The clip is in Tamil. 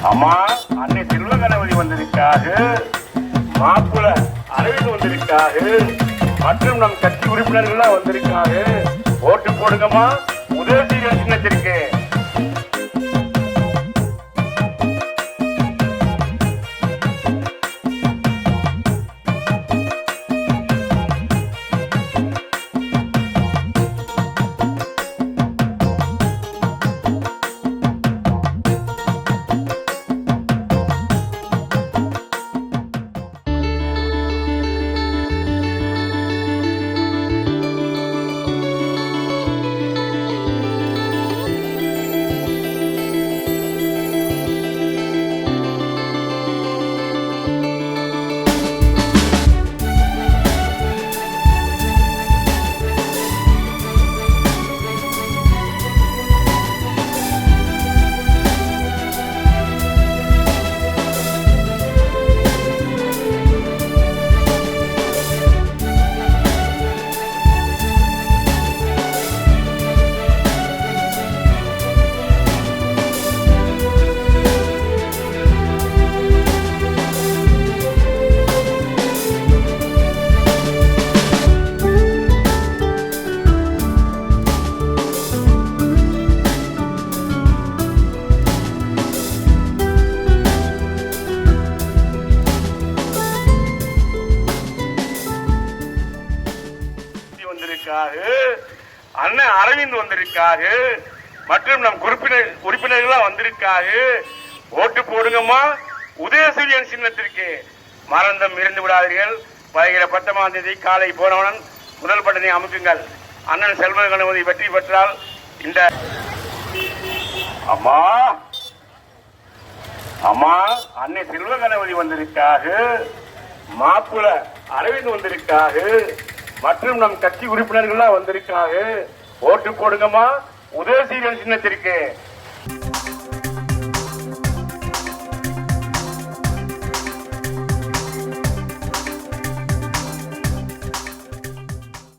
அம்மா அன்னை செல்வ கணபதி வந்திருக்காக, மாப்புல அரவிந்த் வந்திருக்காக, மற்றும் நம் கட்சி உறுப்பினர்கள் வந்திருக்காங்க. ஓட்டு போடுங்கம்மா உதயசீரன் சின்னத்திற்கு. அண்ணன் அரவிந்த் வந்திருக்காரு, மற்றும் நம் உறுப்பினர்கள் வந்திருக்காரு. ஓட்டு போடுங்கம்மா உதயசூரியன் சின்னத்திற்கு. மறந்தும் இருந்து விடாதீர்கள். வருகிற 10ஆம் தேதி காலை போனவுடன் முதல் பட்டனை அமுக்குங்கள். அண்ணன் செல்வ கணபதி வெற்றி பெற்றால் இந்த அம்மா அம்மா அன்னை செல்வ கணபதி வந்திருக்காரு, மாப்புல அரவிந்த் வந்திருக்காரு, மற்றும் நம் கட்சி உறுப்பினர்கள் வந்திருக்காங்க. ஓட்டு போடுங்கம்மா உதயசீரன் சின்னத்திற்கு.